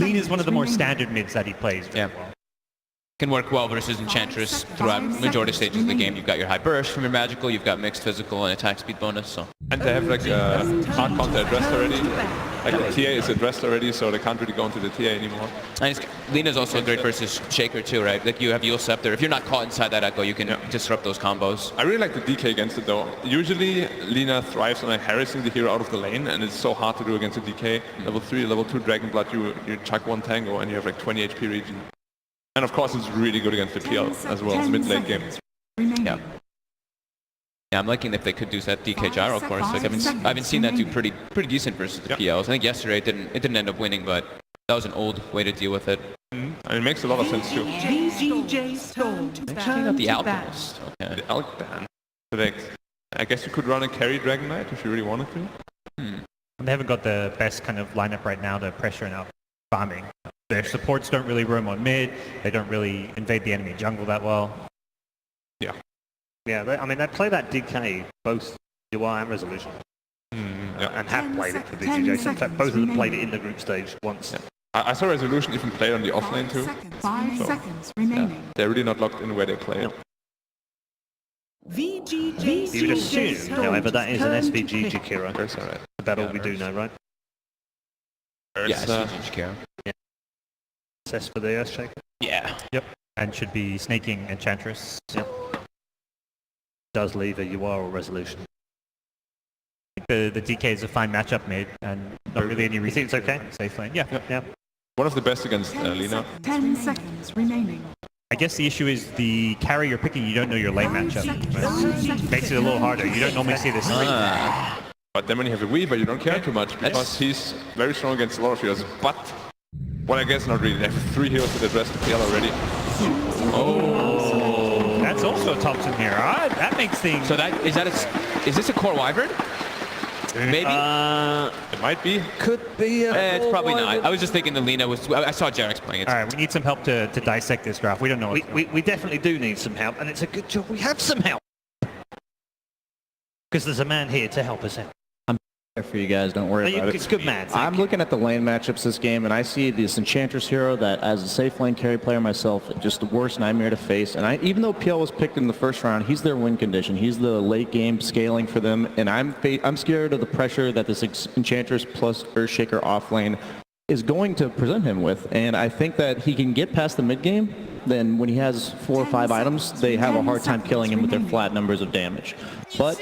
Lean is one of the more standard mids that he plays very well. Can work well versus Enchantress throughout majority stages of the game. You've got your high burst from your magical, you've got mixed physical and attack speed bonus. So. And they have like hard counter addressed already. Like the TA is addressed already, so they can't really go into the TA anymore. And Lena's also great versus Shaker too, right? Like you have Yule Scepter. If you're not caught inside that echo, you can disrupt those combos. I really like the DK against it though. Usually Lina thrives on like harassing the hero out of the lane, and it's so hard to do against a DK. Level 3, level 2 Dragon Blood, you chuck one tango and you have like 20 HP regen. And of course it's really good against the PL as well, mid-late game. Yeah. Yeah, I'm liking if they could do that DK gyro course. Like I've been seeing that do pretty decent versus the PLs. I think yesterday it didn't end up winning, but that was an old way to deal with it. And it makes a lot of sense too. VGJ Storm. Checking out the Alchemist. Okay. The Alch ban. So like, I guess you could run a carry Dragon Knight if you really wanted to. They haven't got the best kind of lineup right now to pressure out farming. Their supports don't really roam on mid. They don't really invade the enemy jungle that well. Yeah, I mean, they play that DK both UI and Resolution. And have played it for VGJ. So in fact, both of them played it in the group stage once. Yeah. I saw Resolution even play on the offlane too. 5 seconds remaining. They're really not locked in where they play. VGJ. You would assume, however, that is an SVG Jakiro. That's alright. About all we do know, right? Yeah, SVG Jakiro. Yeah. Assess for the Earthshaker. Yeah. Yep. And should be snaking Enchantress. Yep. Does leave a UR or Resolution. The DK is a fine matchup mid, and not really any reason. It's okay? Safe lane. Yeah. One of the best against Lina. 10 seconds remaining. I guess the issue is the carry you're picking, you don't know your lane matchup. Makes it a little harder. You don't normally see this. But then when you have a Weaver, you don't care too much because he's very strong against a lot of heroes. But, well, I guess not really. They have 3 heroes that address the PL already. That's also tops in here. That makes things. So is this a core Wyvern? Maybe. It might be. Could be. It's probably not. I was just thinking the Lina was. I saw Jarek's playing it. All right, we need some help to dissect this graph. We don't know. We definitely do need some help, and it's a good job we have some help. Because there's a man here to help us out. For you guys, don't worry about it. It's good, man. I'm looking at the lane matchups this game, and I see this Enchantress hero that, as a safe lane carry player myself, just the worst nightmare to face. And even though PL was picked in the first round, he's their win condition. He's the late game scaling for them, and I'm scared of the pressure that this Enchantress plus Earthshaker off lane is going to present him with. And I think that he can get past the mid game. Then when he has 4 or 5 items, they have a hard time killing him with their flat numbers of damage. But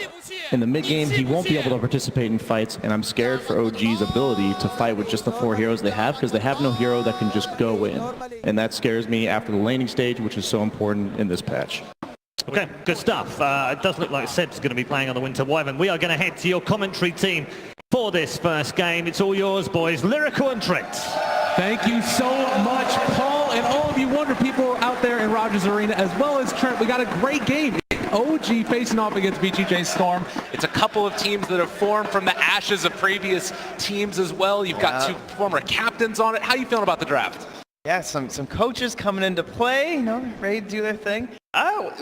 in the mid game, he won't be able to participate in fights, and I'm scared for OG's ability to fight with just the 4 heroes they have, because they have no hero that can just go in. And that scares me after the laning stage, which is so important in this patch. Okay, good stuff. It does look like Seb's going to be playing on the Winter Wyvern. We are going to head to your commentary team for this first game. It's all yours, boys. Lyrical and Trent. Thank you so much, Paul, and all of you wonder people out there in Rogers Arena, as well as Trent. We got a great game. OG facing off against VGJ Storm. It's a couple of teams that have formed from the ashes of previous teams as well. You've got 2 former captains on it. How are you feeling about the draft? Yeah, some coaches coming into play, ready to do their thing.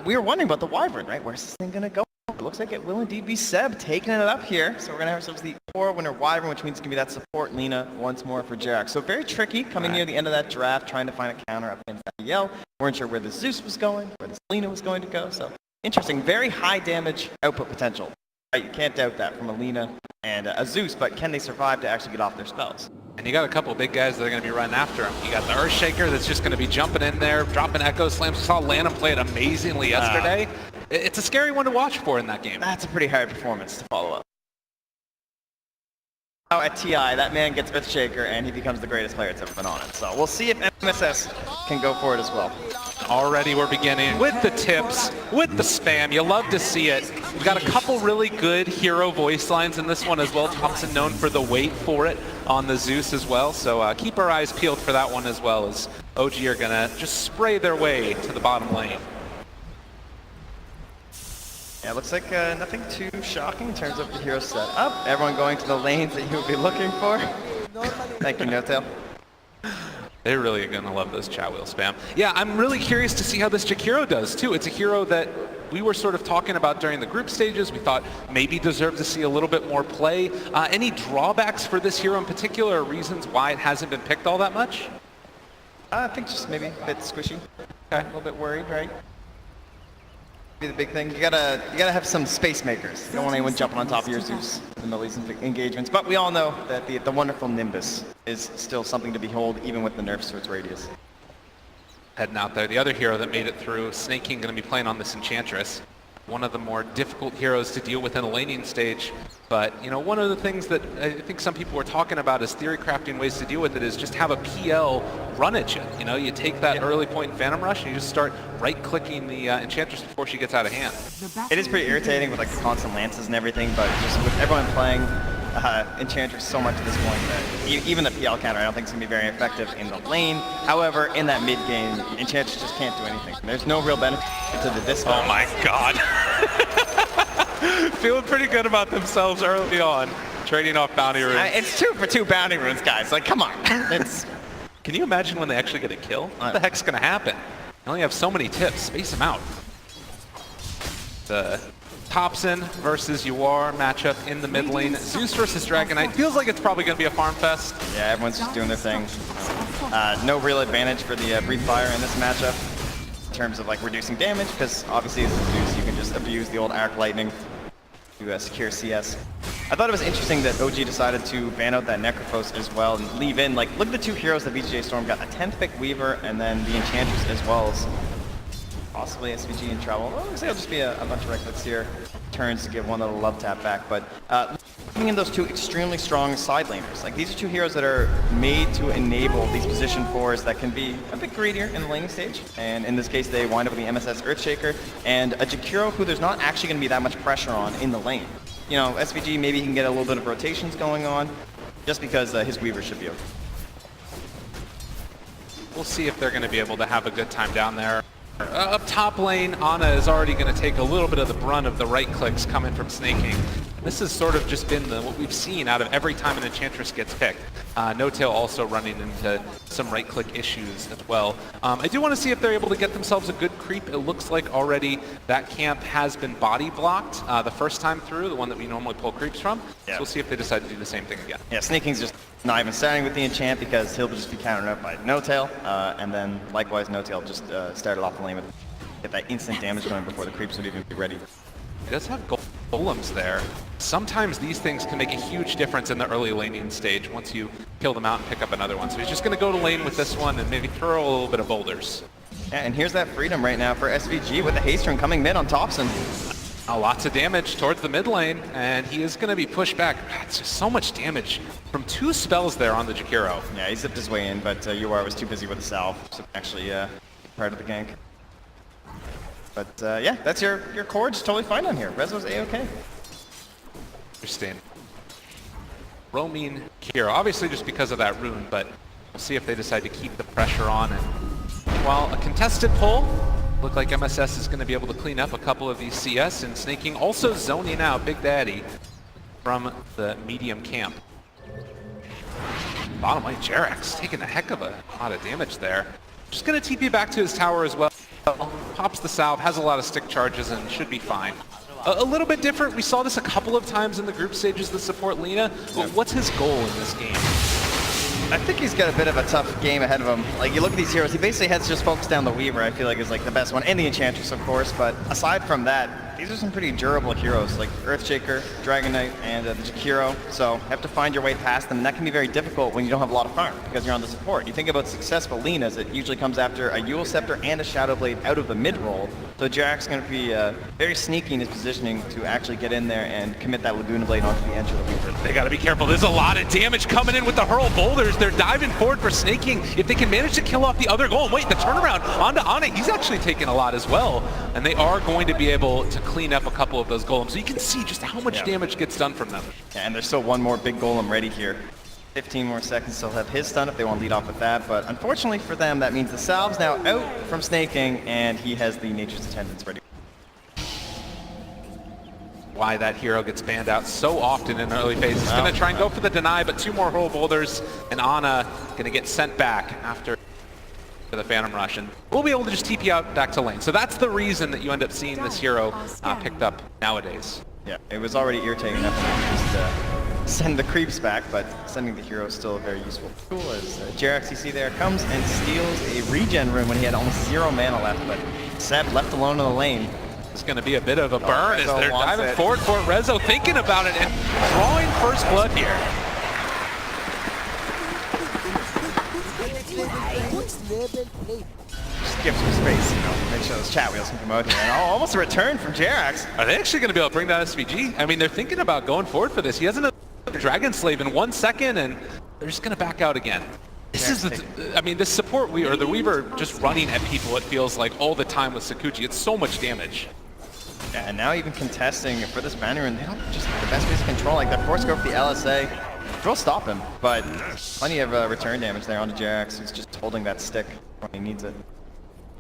We were wondering about the Wyvern, right? Where's this thing going to go? It looks like it will indeed be Seb taking it up here. So we're going to have ourselves the 4-winner Wyvern, which means it's going to be that support Lina once more for Jarek. So very tricky coming near the end of that draft, trying to find a counter up against that Yell. Weren't sure where the Zeus was going, where the Lina was going to go. So interesting, very high damage output potential. Right, you can't doubt that from a Lina and a Zeus, but can they survive to actually get off their spells? And you got a couple of big guys that are going to be running after him. You got the Earthshaker that's just going to be jumping in there, dropping Echo Slams. We saw Lanham play it amazingly yesterday. It's a scary one to watch for in that game. That's a pretty hard performance to follow up. At TI, that man gets Earthshaker and he becomes the greatest player that's ever been on it. So we'll see if MSS can go for it as well. Already we're beginning with the tips, with the spam. You love to see it. We've got a couple really good hero voice lines in this one as well. Thompson known for the wait for it on the Zeus as well. So keep our eyes peeled for that one as well, as OG are going to just spray their way to the bottom lane. Yeah, looks like nothing too shocking in terms of the hero setup. Everyone going to the lanes that you would be looking for. Thank you, No-Tail. They're really going to love this chat wheel spam. Yeah, I'm really curious to see how this Jakiro does, too. It's a hero that we were sort of talking about during the group stages. We thought maybe deserved to see a little bit more play. Any drawbacks for this hero in particular, or reasons why it hasn't been picked all that much? I think just maybe a bit squishy. Okay. A little bit worried, right? Be the big thing. You gotta have some space makers. You don't want anyone jumping on top of your Zeus in the middle of these engagements. But we all know that the wonderful Nimbus is still something to behold, even with the nerfs to its radius. Heading out there, the other hero that made it through, Snake King, going to be playing on this Enchantress. One of the more difficult heroes to deal with in a laning stage. But, you know, one of the things that I think some people were talking about as theory crafting ways to deal with it is just have a PL run at you. You know, you take that early point Phantom Rush and you just start right-clicking the Enchantress before she gets out of hand. It is pretty irritating with like the constant lances and everything, but just with everyone playing Enchantress so much at this point that even the PL counter I don't think is going to be very effective in the lane. However, in that mid game, Enchantress just can't do anything. There's no real benefit to the discard. Oh my god. Feeling pretty good about themselves early on, trading off bounty runes. It's 2 for 2 bounty runes, guys. Like, come on. Can you imagine when they actually get a kill? What the heck's going to happen? You only have so many tips. Space them out. The Thompson versus Uar matchup in the mid lane. Zeus versus Dragon Knight. Feels like it's probably going to be a farm fest. Yeah, everyone's just doing their thing. No real advantage for the Breathe Fire in this matchup in terms of like reducing damage, because obviously as a Zeus you can just abuse the old Arc Lightning to secure CS. I thought it was interesting that OG decided to ban out that Necrophos as well and leave in, like, look at the 2 heroes that VGJ Storm got, a 10th pick Weaver and then the Enchantress as well as possibly SVG in trouble. Well, looks like it'll just be a bunch of right clicks here. Turns to give one little love tap back, but looking in those 2 extremely strong side laners. Like, these are 2 heroes that are made to enable these position 4s that can be a bit greedier in the laning stage. And in this case, they wind up with the MSS Earthshaker and a Jakiro who there's not actually going to be that much pressure on in the lane. You know, SVG maybe he can get a little bit of rotations going on just because his Weaver should be okay. We'll see if they're going to be able to have a good time down there. Up top lane, Ana is already going to take a little bit of the brunt of the right clicks coming from Snake King. This has sort of just been what we've seen out of every time an Enchantress gets picked. No-Tail also running into some right-click issues as well. I do want to see if they're able to get themselves a good creep. It looks like already that camp has been body blocked the first time through, the one that we normally pull creeps from. Yeah. So we'll see if they decide to do the same thing again. Yeah, Snake King's just not even starting with the enchant because he'll just be countered up by No-Tail, and then likewise No-Tail just started off the lane with get that instant damage going before the creeps would even be ready. He does have golems there. Sometimes these things can make a huge difference in the early laning stage once you kill them out and pick up another one. So he's just going to go to lane with this one and maybe throw a little bit of boulders. Yeah, and here's that freedom right now for SVG with the haste rune coming mid on Thompson. Lots of damage towards the mid lane, and he is going to be pushed back. It's just so much damage from 2 spells there on the Jakiro. Yeah, he zipped his way in, but Uar was too busy with the salve, so actually part of the gank. But yeah, that's your core just totally fine on here. Rezo's A-okay. Interesting. Roaming Kiro, obviously just because of that rune, but we'll see if they decide to keep the pressure on. And while a contested pull, look like MSS is going to be able to clean up a couple of these CS, and Snake King also zoning out Big Daddy from the medium camp. Bottom lane, Jerax taking a heck of a lot of damage there. Just going to TP back to his tower as well. Pops the salve, has a lot of stick charges, and should be fine. A little bit different. We saw this a couple of times in the group stages to support Lina. But what's his goal in this game? I think he's got a bit of a tough game ahead of him. Like, you look at these heroes, he basically has to just focus down the Weaver, I feel like is like the best one, and the Enchantress, of course. But aside from that, these are some pretty durable heroes, like Earthshaker, Dragon Knight, and the Jakiro. So you have to find your way past them, and that can be very difficult when you don't have a lot of farm, because you're on the support. You think about successful Linas, it usually comes after a Eul Scepter and a Shadow Blade out of the mid-roll. So Jarek's going to be very sneaky in his positioning to actually get in there and commit that Laguna Blade onto the edge of the Weaver. They got to be careful. There's a lot of damage coming in with the hurl boulders. They're diving forward for Snake King. If they can manage to kill off the other golem, wait, the turnaround onto Ana, he's actually taking a lot as well. And they are going to be able to clean up a couple of those golems. So you can see just how much damage gets done from them. Yeah, and there's still one more big golem ready here. 15 more seconds, they'll have his stun if they want to lead off with that, but unfortunately for them, that means the salve's now out from Snake King, and he has the Nature's Attendants ready. Why that hero gets banned out so often in the early phases. He's going to try and go for the deny, but 2 more hurl boulders, and Ana going to get sent back after for the Phantom Rush, and we'll be able to just TP out back to lane. So that's the reason that you end up seeing this hero picked up nowadays. Yeah, it was already irritating enough to just send the creeps back, but sending the hero is still a very useful tool. As Jerax, you see there, comes and steals a regen rune when he had almost 0 mana left, but Seb left alone in the lane. It's going to be a bit of a burn as Rezo they're wants diving it. forward for it. Rezo thinking about it and drawing first blood here. Just give some space, make sure those chat wheels can come out here. And almost a return from Jerax. Are they actually going to be able to bring down SVG? I mean, they're thinking about going forward for this. He has a Dragon Slave in 1 second, and they're just going to back out again. This is this support or the Weaver just running at people, it feels like, all the time with Sakuchi. It's so much damage. Yeah, and now even contesting for this banner, and they don't just have the best ways to control. Like, they're forced to go for the LSA. Will stop him, but plenty of return damage there onto Jerax, who's just holding that stick when he needs it.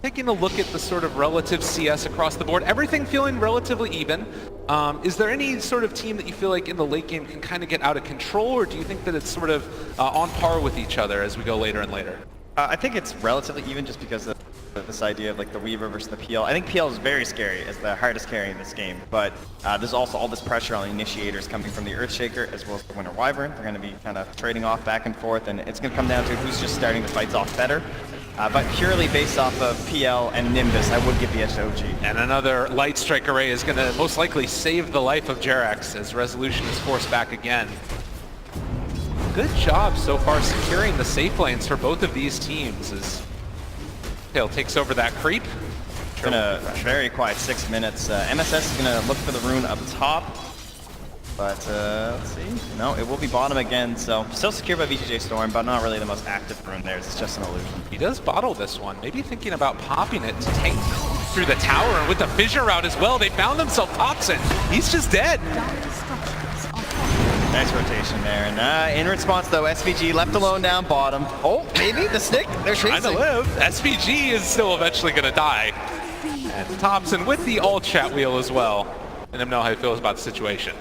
Taking a look at the sort of relative CS across the board, everything feeling relatively even. Is there any sort of team that you feel like in the late game can kind of get out of control, or do you think that it's sort of on par with each other as we go later and later? I think it's relatively even just because of this idea of like the Weaver versus the PL. I think PL is very scary as the hardest carry in this game, but there's also all this pressure on the initiators coming from the Earthshaker as well as the Winter Wyvern. They're going to be kind of trading off back and forth, and it's going to come down to who's just starting the fights off better. But purely based off of PL and Nimbus, I would give the edge to OG. And another Light Strike Array is going to most likely save the life of Jerax as Resolution is forced back again. Good job so far securing the safe lanes for both of these teams as Tail takes over that creep. It's been a very quiet 6 minutes. MSS is going to look for the rune up top. But let's see. No, it will be bottom again. So still secured by VGJ Storm, but not really the most active rune there. It's just an illusion. He does bottle this one. Maybe thinking about popping it to take through the tower, and with the fissure route as well, they found themselves Thompson. He's just dead. Nice rotation there. And in response, though, SVG left alone down bottom. Oh, maybe the stick. They're trying to live. SVG is still eventually going to die. And Thompson with the all chat wheel as well. Let him know how he feels about the situation.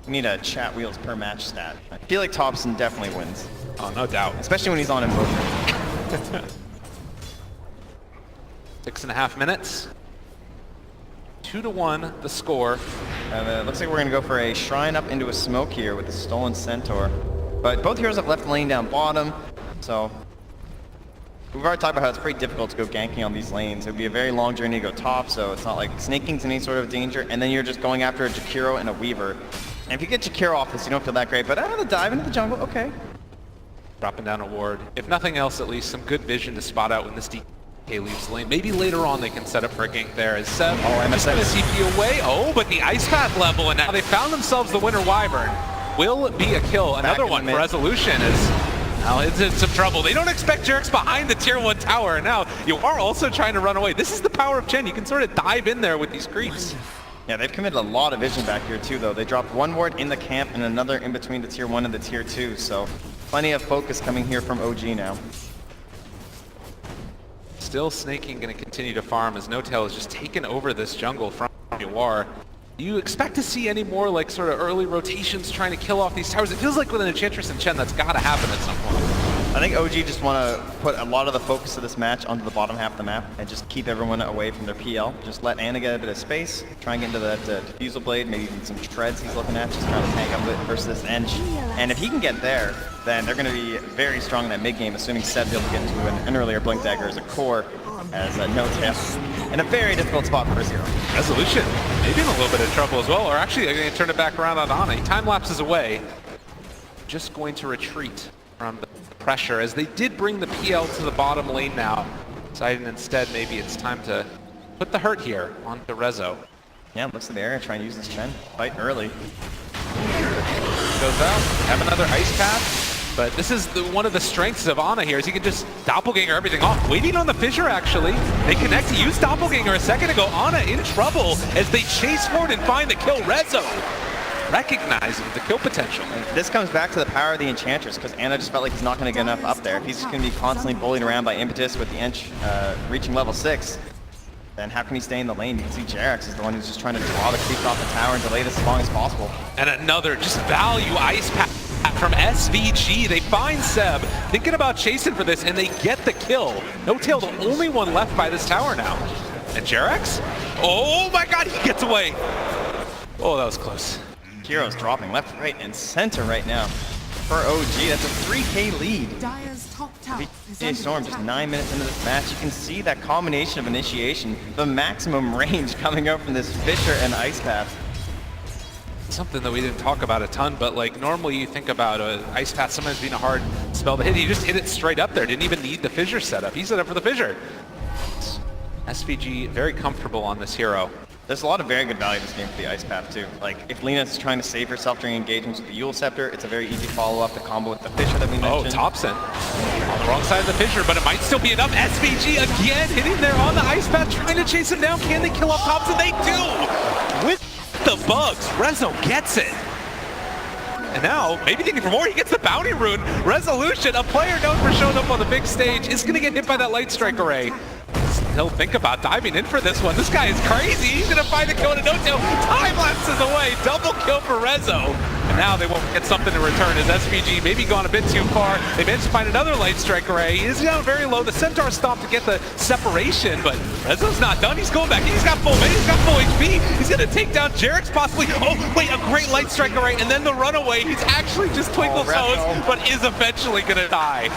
We need a chat wheels per match stat. I feel like Thompson definitely wins. Oh, no doubt. Especially when he's on Invoker. 6.5 minutes. 2-1 the score. Looks like we're going to go for a shrine up into a smoke here with the Stolen Centaur. But both heroes have left the lane down bottom, so we've already talked about how it's pretty difficult to go ganking on these lanes. It would be a very long journey to go top, so it's not like Snake King's in any sort of danger, and then you're just going after a Jakiro and a Weaver. And if you get Jakiro off this, you don't feel that great, but the dive into the jungle, okay. Dropping down a ward. If nothing else, at least some good vision to spot out when this DK leaves the lane. Maybe later on they can set up for a gank there. As Seb just going to TP away. Oh, but the Ice Path level, and now they found themselves the Winter Wyvern. Will be a kill. Another one for Resolution is now it's in some trouble. They don't expect Jerax behind the tier 1 tower, and now you are also trying to run away. This is the power of Chen. You can sort of dive in there with these creeps. Yeah, they've committed a lot of vision back here too, though. They dropped one ward in the camp and another in between the tier 1 and the tier 2, so plenty of focus coming here from OG now. Still Snaking going to continue to farm as No-Tail has just taken over this jungle from Noir. Do you expect to see any more like sort of early rotations trying to kill off these towers? It feels like with an Enchantress and Chen that's got to happen at some point. I think OG just want to put a lot of the focus of this match onto the bottom half of the map and just keep everyone away from their PL. Just let Anna get a bit of space, try and get into that Diffusal Blade, maybe even some treads he's looking at, just trying to tank up versus this Ench. And if he can get there, then they're going to be very strong in that mid game, assuming Seb's able to get into an earlier Blink Dagger as a core, as No-Tail. In a very difficult spot for his hero. Resolution, maybe in a little bit of trouble as well, or actually they're going to turn it back around on Ana. He time lapses away. Just going to retreat from the pressure, as they did bring the PL to the bottom lane now. Deciding instead maybe it's time to put the hurt here onto Rezo. Yeah, looks like they're going to try and use this Chen. Fight early. Goes out, have another Ice Path. But this is one of the strengths of Ana here, is he can just doppelganger everything off. Waiting on the fissure, actually. They connect. He used doppelganger a second ago. Ana in trouble as they chase forward and find the kill. Rezo recognizing the kill potential. And this comes back to the power of the Enchantress, because Ana just felt like he's not going to get enough up there. If he's just going to be constantly bullied around by Impetus with the Ench reaching level 6, then how can he stay in the lane? You can see Jerax is the one who's just trying to draw the creeps off the tower and delay this as long as possible. And another just value Ice Path from SVG. They find Seb, thinking about chasing for this, and they get the kill. No-Tail, the only one left by this tower now. And Jerax? Oh my god, he gets away. Oh, that was close. Heroes dropping left, right, and center right now. For OG, that's a 3K lead. Dyer's top tower is VGJ under Storm just attack. 9 minutes into this match. You can see that combination of initiation, the maximum range coming out from this Fissure and Ice Path. Something that we didn't talk about a ton, but like normally you think about a Ice Path sometimes being a hard spell to hit. He just hit it straight up there. Didn't even need the Fissure setup. He set up for the Fissure. SVG very comfortable on this hero. There's a lot of very good value in this game for the Ice Path too. Like if Lena's trying to save herself during engagements with the Yule Scepter, it's a very easy follow-up to combo with the Fissure that we mentioned. Oh, Thompson on the wrong side of the Fissure, but it might still be enough. SVG again hitting there on the Ice Path, trying to chase him down. Can they kill off Thompson? They do! With the bugs, Rezo gets it. And now, maybe thinking for more, he gets the bounty rune. Resolution, a player known for showing up on the big stage, is gonna get hit by that Light Strike Array. He'll think about diving in for this one. This guy is crazy. He's gonna find the kill to No-Tail. Time lapses away. Double kill for Rezo. And now they won't get something in return as SVG maybe gone a bit too far. They managed to find another Light Strike Array. He is down very low. The Centaur stopped to get the separation, but Rezo's not done. He's going back. He's got full mana. He's got full HP. He's gonna take down Jerax possibly. Oh, wait, a great Light Strike Array, and then the runaway. He's actually just Twinkle Toes, but is eventually gonna die.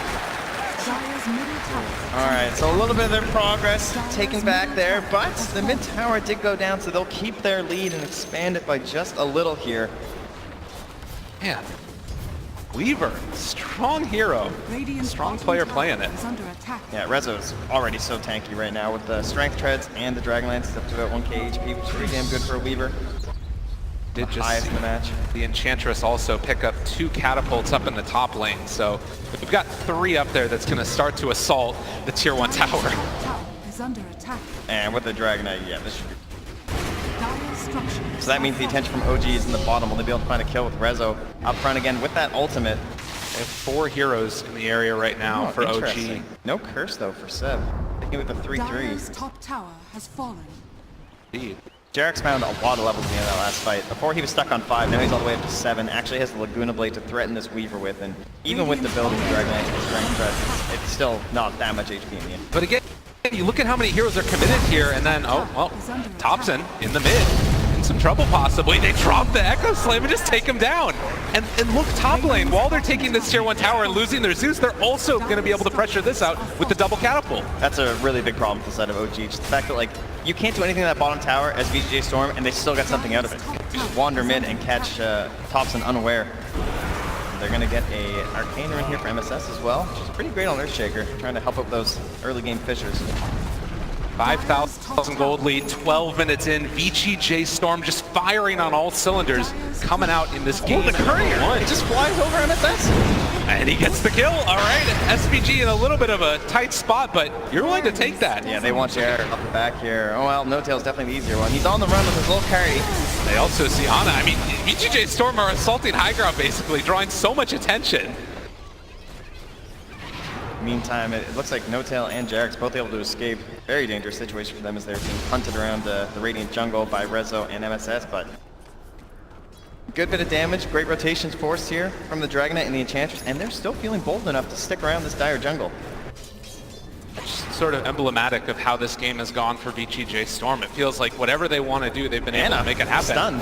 Dyer's middle tower. Alright, so a little bit of their progress taken back there, but the mid tower did go down, so they'll keep their lead and expand it by just a little here. Man, Weaver, strong hero, Radiant's strong bottom player tower playing it. is under attack. Yeah, Rezo's already so tanky right now with the Strength Treads and the Dragonlance up to about 1k HP, which is pretty damn good for a Weaver. Did The just highest in the match. the Enchantress also pick up 2 catapults up in the top lane, so we've got 3 up there that's going to start to assault the tier 1 tower. Dyer's top tower is under attack. And with the Dragonite, yeah, this should be... Dyer's structures. So that means the attention from OG is in the bottom. Will they be able to find a kill with Rezo up front again with that ultimate? They have 4 heroes in the area right now for OG. Interesting. No curse though for Seb. Taking with the 3-3. Dyer's top tower has fallen. Indeed. Jerax found a lot of levels at the end of that last fight. Before he was stuck on 5, now he's all the way up to 7. Actually has the Laguna Blade to threaten this Weaver with, and even with the build of the Dragonite and the Strength Treads, it's still not that much HP in the end. But again, you look at how many heroes are committed here, and then, oh, well, Thompson in the mid. In some trouble possibly. They drop the Echo Slam and just take him down. And look top lane, while they're taking this tier 1 tower and losing their Zeus, they're also going to be able to pressure this out with the double catapult. That's a really big problem for the side of OG. Just the fact that, like, you can't do anything in that bottom tower as VGJ Storm, and they still got something out of it. You just wander mid and catch Thompson unaware. They're going to get a Arcane Rune here for MSS as well, which is pretty great on Earthshaker, trying to help out those early game Fissures. 5,000 gold lead, 12 minutes in. VGJ Storm just firing on all cylinders, coming out in this game. Oh, the courier! It just flies over MSS! And he gets the kill. All right, SVG in a little bit of a tight spot, but you're willing to take that. Yeah, they want Jared up the back here. Oh well, No-Tail's definitely the easier one. He's on the run with his little carry. They also see Ana. I mean, VGJ Storm are assaulting high ground basically, drawing so much attention. Meantime, it looks like No-Tail and Jerax both able to escape. Very dangerous situation for them as they're being hunted around the Radiant jungle by Rezo and MSS, but good bit of damage, great rotations forced here from the Dragonite and the Enchantress, and they're still feeling bold enough to stick around this dire jungle. It's sort of emblematic of how this game has gone for VGJ Storm. It feels like whatever they want to do, they've been able to make it happen. Stun.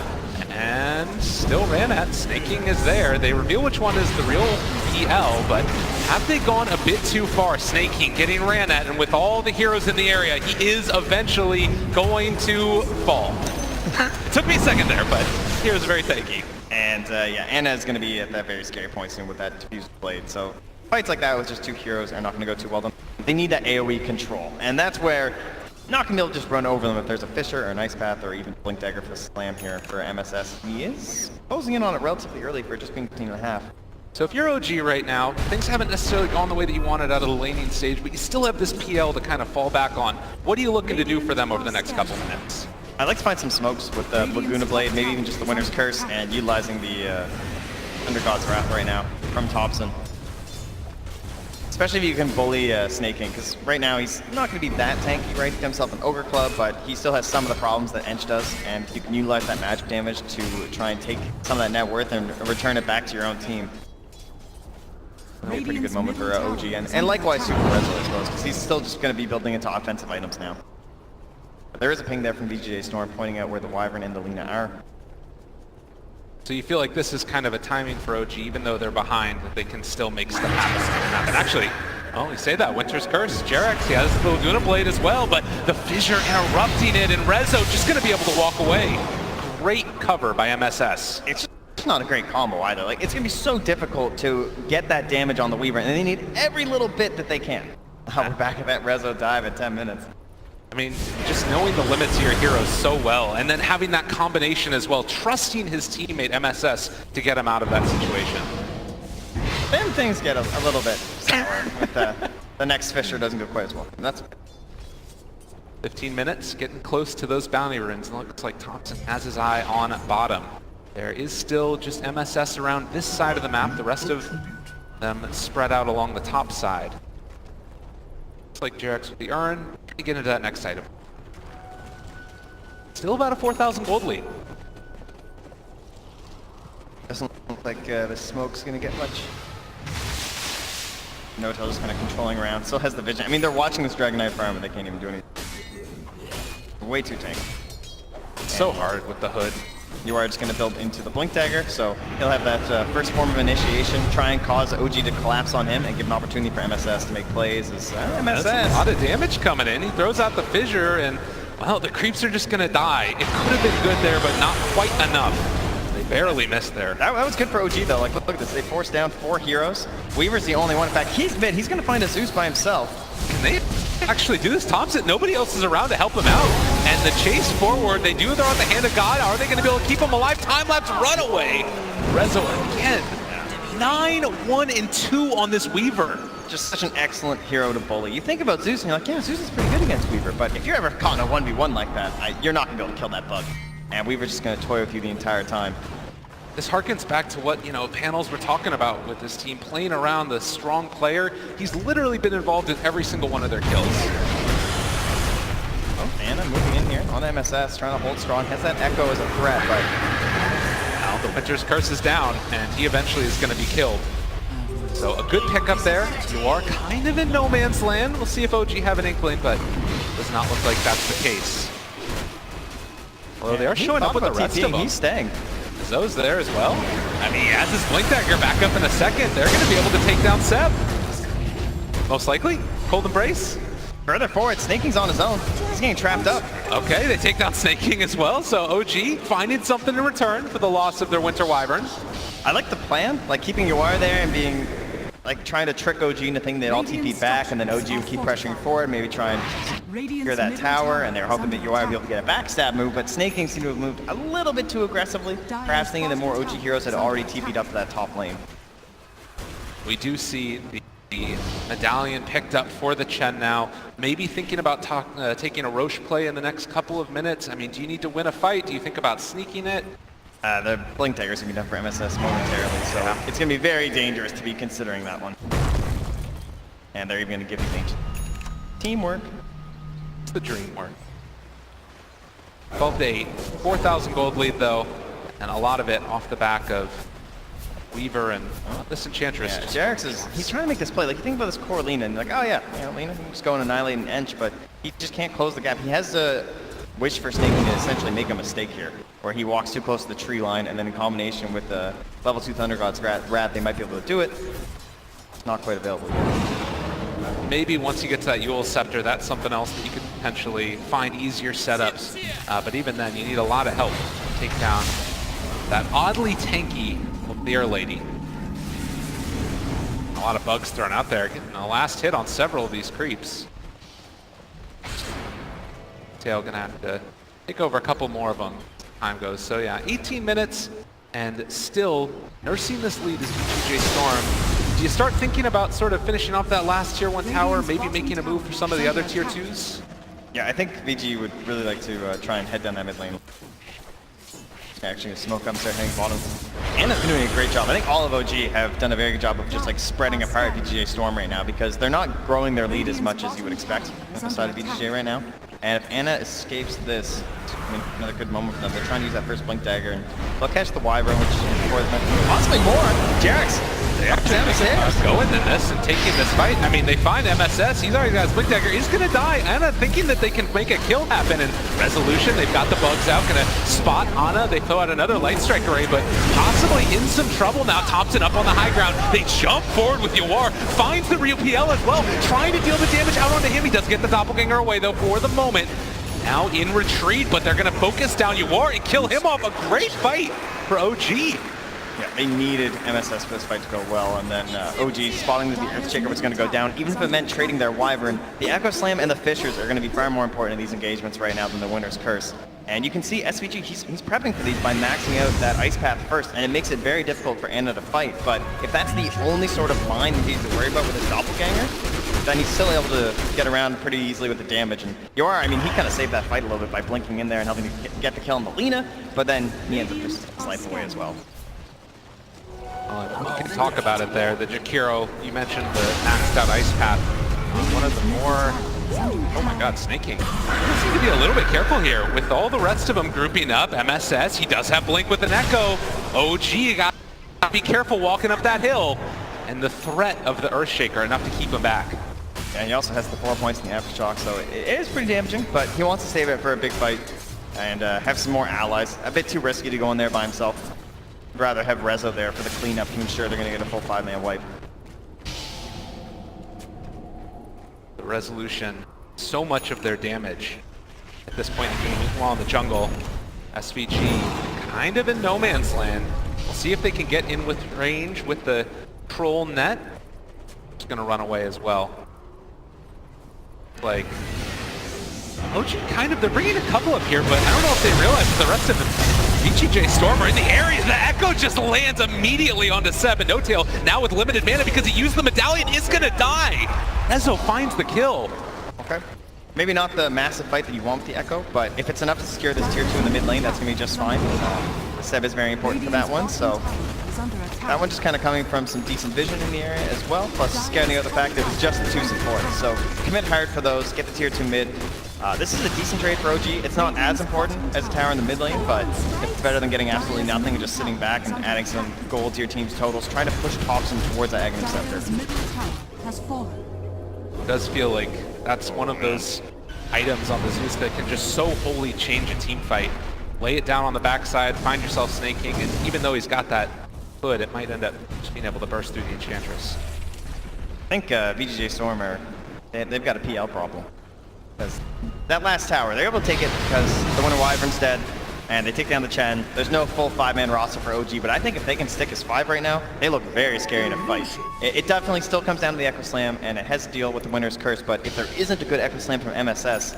And still ran at. Snaking is there. They reveal which one is the real BL, but have they gone a bit too far? Snaking, getting ran at, and with all the heroes in the area, he is eventually going to fall. Took me a second there, but here's very tanky. And yeah, Ana is going to be at that very scary point soon with that diffused blade. So fights like that with just 2 heroes are not going to go too well. They need that AoE control, and that's where not going to be able to just run over them if there's a Fissure or an Ice Path or even Blink Dagger for the slam here for MSS. He is closing in on it relatively early for just being 15.5. So if you're OG right now, things haven't necessarily gone the way that you wanted out of the laning stage, but you still have this PL to kind of fall back on. What are you looking to do for them over the next couple minutes? I'd like to find some smokes with the Laguna Blade, maybe even just the Winter's Curse, and utilizing the Under God's Wrath right now from Thompson. Especially if you can bully Snaking, because right now he's not going to be that tanky, right? He got himself an Ogre Club, but he still has some of the problems that Ench does, and you can utilize that magic damage to try and take some of that net worth and return it back to your own team. Really pretty good moment for OG, and likewise Super Rezo, I suppose, because he's still just going to be building into offensive items now. But there is a ping there from VGJ Storm pointing out where the Wyvern and the Lina are. So you feel like this is kind of a timing for OG, even though they're behind, that they can still make stuff happen. Actually, oh, you say that, Winter's Curse, Jarex, he has the Laguna Blade as well, but the Fissure interrupting it, and Rezo just going to be able to walk away. Great cover by MSS. It's not a great combo either. Like, it's going to be so difficult to get that damage on the Weaver, and they need every little bit that they can. Oh, we're back at that Rezo dive at 10 minutes. I mean, just knowing the limits of your heroes so well, and then having that combination as well, trusting his teammate MSS to get him out of that situation. Then things get a little bit sour with the next Fissure doesn't go quite as well. And that's 15 minutes, getting close to those bounty runes, and it looks like Thompson has his eye on bottom. There is still just MSS around this side of the map, the rest of them spread out along the top side. Looks like Jarex with the urn, trying to get into that next item. Still about a 4,000 gold lead. Doesn't look like the smoke's going to get much. No-Tail just kind of controlling around, still has the vision. I mean, they're watching this Dragon Knight farm, but they can't even do anything. Way too tanky. So hard with the hood. You are just going to build into the Blink Dagger, so he'll have that first form of initiation, try and cause OG to collapse on him and give an opportunity for MSS to make plays. MSS. That's a lot of damage coming in. He throws out the Fissure, and, well, the creeps are just going to die. It could have been good there, but not quite enough. They barely missed there. That was good for OG, though. Like, look at this. They forced down 4 heroes. Weaver's the only one. In fact, he's mid. He's going to find a Zeus by himself. Can they actually do this? Thompson, nobody else is around to help him out. And the chase forward, they do throw out the Hand of God. Are they going to be able to keep him alive? Time-lapse runaway. Rezo again. 9, 1, and 2 on this Weaver. Just such an excellent hero to bully. You think about Zeus and you're like, yeah, Zeus is pretty good against Weaver, but if you're ever caught in a 1v1 like that, you're not going to be able to kill that bug. And Weaver's just going to toy with you the entire time. This harkens back to what, panels were talking about with this team, playing around the strong player. He's literally been involved in every single one of their kills. Oh, Anna moving in here on MSS, trying to hold strong. Has that Echo as a threat, but now the Winter's Curse is down, and he eventually is going to be killed. So a good pickup there. You are kind of in no man's land. We'll see if OG have an inkling, but does not look like that's the case. Although they are showing up with the rest of them. He's staying. Zo's there as well. I mean, he has his Blink Dagger back up in a second. They're going to be able to take down Seb. Most likely. Cold Embrace. Further forward, Snaking's on his own. He's getting trapped up. Okay, they take down Snaking as well. So OG finding something in return for the loss of their Winter Wyvern. I like the plan, like keeping Yawar there and being, like trying to trick OG into thinking they'd all TP back, and then OG would keep pressuring forward, maybe try and secure that tower, and they're hoping that Yawar would be able to get a backstab move, but Snaking seemed to have moved a little bit too aggressively, perhaps thinking that more OG heroes had already TP'd up to that top lane. We do see the medallion picked up for the Chen now. Maybe thinking about taking a Roche play in the next couple of minutes. I mean, do you need to win a fight? Do you think about sneaking it? The Blink Dagger is going to be done for MSS momentarily, so it's going to be very dangerous to be considering that one. And they're even going to give you teamwork. It's the dream work. 12 to 8. 4,000 gold lead, though, and a lot of it off the back of Weaver and this Enchantress. Yeah, Jarex he's trying to make this play. Like, you think about this core Lina, and like, oh yeah, Lina can just go and annihilate an Ench, but he just can't close the gap. He has a wish for Snaking to essentially make a mistake here, where he walks too close to the tree line, and then in combination with the level 2 Thunder God's Wrath, they might be able to do it. It's not quite available yet. Maybe once you get to that Yule Scepter, that's something else that you could potentially find easier setups. But even then, you need a lot of help to take down that oddly tanky Bear Lady. A lot of bugs thrown out there, getting a last hit on several of these creeps. Tail gonna have to take over a couple more of them as time goes. So yeah, 18 minutes and still nursing this lead is VGJ Storm. Do you start thinking about sort of finishing off that last tier 1 tower, maybe making a move for some of the other tier 2s? Yeah, I think VG would really like to try and head down that mid lane. Actually, smoke up, start hitting bottom. Anna's been doing a great job. I think all of OG have done a very good job of just like spreading apart VGJ Storm right now, because they're not growing their lead as much as you would expect on the side of VGJ right now. And if Anna escapes this, I mean, another good moment for them. They're trying to use that first Blink Dagger, and they'll catch the Wyvern, which is before possibly more. Jarex They actually going in this and taking this fight. I mean, they find MSS. He's already got his Blink Dagger. He's going to die. Ana thinking that they can make a kill happen. And Resolution, they've got the bugs out. Going to spot Ana. They throw out another Light Strike array, but possibly in some trouble now. Thompson up on the high ground. They jump forward with Yawar. Finds the real PL as well. Trying to deal the damage out onto him. He does get the Doppelganger away, though, for the moment. Now in retreat, but they're going to focus down Yawar and kill him off. A great fight for OG. Yeah, they needed MSS for this fight to go well, and then OG spotting that the Earthshaker was going to go down, even if it meant trading their Wyvern. The Echo Slam and the Fissures are going to be far more important in these engagements right now than the Winter's Curse. And you can see SVG, he's prepping for these by maxing out that Ice Path first, and it makes it very difficult for Ana to fight. But if that's the only sort of line he needs to worry about with his Doppelganger, then he's still able to get around pretty easily with the damage. And Yawar, I mean, he kind of saved that fight a little bit by blinking in there and helping to get the kill on the Lina, but then he ends up just slicing away as well. We can talk about it there. The Jakiro, you mentioned the maxed out Ice Path. One of the more, oh my god, snaking. You seem to be a little bit careful here with all the rest of them grouping up. MSS, he does have Blink with an Echo. OG, you got to be careful walking up that hill. And the threat of the Earthshaker enough to keep him back. And he also has the 4 points in the Aftershock, so it is pretty damaging, but he wants to save it for a big fight and have some more allies. A bit too risky to go in there by himself. I'd rather have Rezo there for the cleanup to ensure they're going to get a full 5-man wipe. The Resolution, so much of their damage at this point in the game, while in the jungle. SVG kind of in no man's land. We'll see if they can get in with range with the Troll net. It's going to run away as well. Like, OG kind of, they're bringing a couple up here, but I don't know if they realize that the rest of the VGJ Storm are in the area. The Echo just lands immediately onto Seb, and No Tail now with limited mana because he used the medallion is going to die. Rezo finds the kill. Okay. Maybe not the massive fight that you want with the Echo, but if it's enough to secure this tier 2 in the mid lane, that's going to be just fine. Seb is very important for that one, so that one just kind of coming from some decent vision in the area as well, plus scouting out the fact that it was just the 2 supports. So commit hard for those, get the tier 2 mid. This is a decent trade for OG. It's not as important as a tower in the mid lane, but it's better than getting absolutely nothing and just sitting back and adding some gold to your team's totals, trying to push Thompson towards that Aghanim Scepter. It does feel like that's one of those items on the Zeus that can just so wholly change a team fight. Lay it down on the backside, find yourself snaking, and even though he's got that hood, it might end up just being able to burst through the Enchantress. I think VGJ Storm they've got a PL problem. Because that last tower, they're able to take it because the Winter Wyvern's dead, and they take down the Chen. There's no full 5-man roster for OG, but I think if they can stick as 5 right now, they look very scary in a fight. It definitely still comes down to the Echo Slam, and it has to deal with the Winter's Curse, but if there isn't a good Echo Slam from MSS,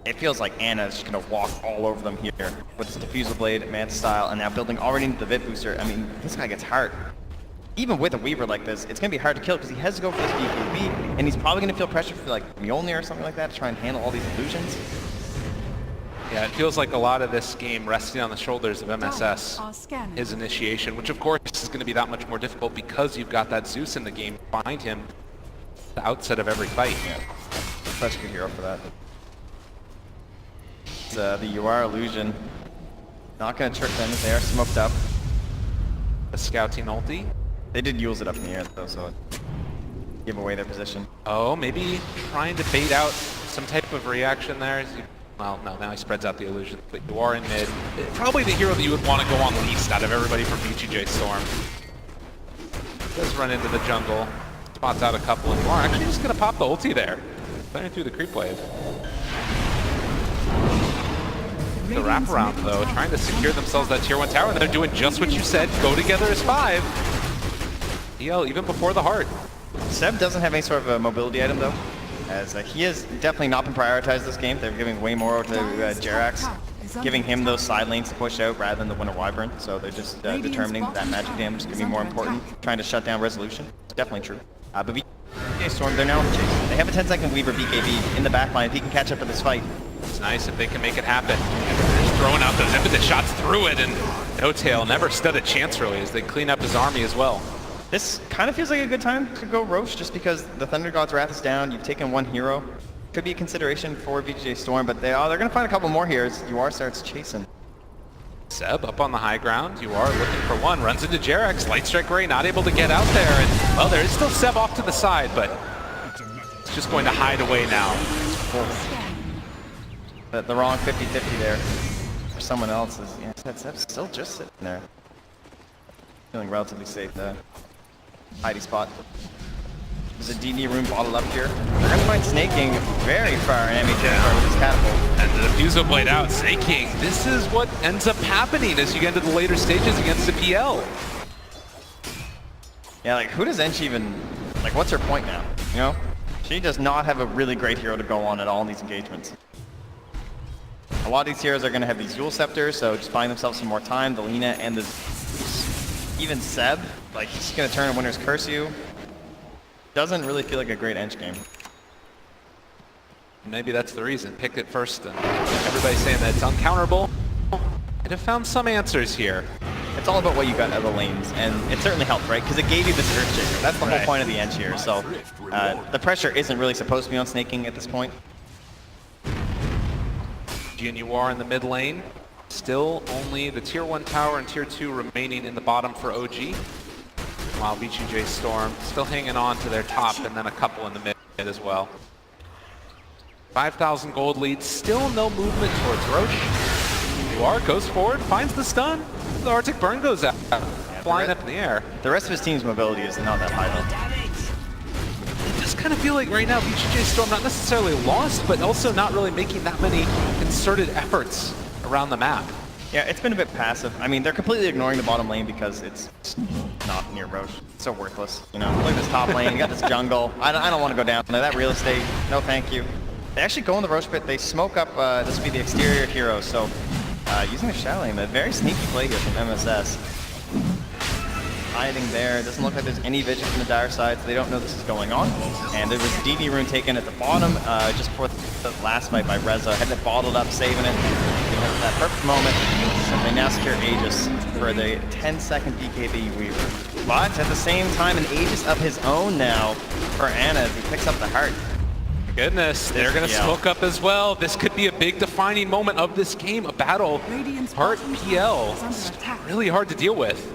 it feels like Ana is just going to walk all over them here with his Diffusal Blade, Manta Style, and now building already into the Vit Booster. I mean, this guy gets hard. Even with a Weaver like this, it's going to be hard to kill because he has to go for this BKB, and he's probably going to feel pressure for like Mjolnir or something like that to try and handle all these illusions. Yeah, it feels like a lot of this game resting on the shoulders of MSS, his initiation, which of course is going to be that much more difficult because you've got that Zeus in the game behind him at the outset of every fight. Yeah, such a good hero for that. It's, the Yawar illusion, not going to trick them as they are smoked up. The scouting ulti. They did use it up in the air though, so give away their position. Oh, maybe trying to bait out some type of reaction there. Well, no, now he spreads out the illusion. But you are in mid. Probably the hero that you would want to go on least out of everybody from VGJ Storm. Does run into the jungle. Spots out a couple, and you are actually just going to pop the ulti there. Clearing through the creep wave. The wraparound, though, trying to secure themselves that tier 1 tower, and they're doing just what you said, go together as 5. EL even before the heart. Seb doesn't have any sort of a mobility item, though, as he has definitely not been prioritized this game. They're giving way more to Jerax, giving him those side lanes to push out rather than the Winter Wyvern, so they're just determining that magic damage is going to be more important, trying to shut down Resolution. It's definitely true. But VGJ Storm, they're now in the chase. They have a 10-second Weaver BKB in the backline if he can catch up to this fight. It's nice if they can make it happen. They're just throwing out those impetus shots through it, and No Tail never stood a chance really as they clean up his army as well. This kind of feels like a good time to go Roche just because the Thunder God's Wrath is down. You've taken 1 hero. Could be a consideration for VGJ Storm, but they're going to find a couple more here as Yawar starts chasing. Seb up on the high ground. You are looking for one. Runs into Jarex. Light Strike Ray not able to get out there. And, well, there is still Seb off to the side, but it's just going to hide away now. The wrong 50-50 there for someone else. Seb's still just sitting there. Feeling relatively safe there. Hidey spot. There's a DD room bottled up here. They're going to find Snaking very far in MHA with his catapult. And the Diffusal Blade out. Snaking. This is what ends up happening as you get into the later stages against the PL. Yeah, like, who does Ench even... Like, what's her point now? You know? She does not have a really great hero to go on at all in these engagements. A lot of these heroes are going to have these Yule Scepters, so just buying themselves some more time. The Lina and the... Even Seb, like, he's going to turn a Winter's Curse you. Doesn't really feel like a great Ench game. Maybe that's the reason. Pick it first. And everybody's saying that it's uncounterable. I'd have found some answers here. It's all about what you got out of the lanes, and it certainly helped, right? Because it gave you this Earthshaker. That's the whole point of the Ench here. So the pressure isn't really supposed to be on Snaking at this point. GNUR in the mid lane. Still only the tier 1 tower and tier 2 remaining in the bottom for OG. While VGJ Storm still hanging on to their top, and then a couple in the mid as well. 5,000 gold lead, still no movement towards Roche. UR goes forward, finds the stun. The Arctic Burn goes out, flying up in the air. The rest of his team's mobility is not that high though. I just kind of feel like right now VGJ Storm not necessarily lost, but also not really making that many concerted efforts around the map. Yeah, it's been a bit passive. I mean, they're completely ignoring the bottom lane because it's not near Roche. It's so worthless. You know, look at this top lane. You got this jungle. I don't want to go down there. That real estate, no thank you. They actually go in the Roche pit. They smoke up. This would be the exterior hero. So using the shadow lane, a very sneaky play here from MSS. Hiding there. Doesn't look like there's any vision from the dire side, so they don't know this is going on. And there was a DD rune taken at the bottom just before the last fight by Reza. Had it bottled up, saving it. That perfect moment. So they now secure Aegis for the 10-second BKB Weaver. But at the same time, an Aegis of his own now for Ana as he picks up the heart. Goodness, they're going to smoke up as well. This could be a big defining moment of this game, a battle. Heart PL. Really hard to deal with.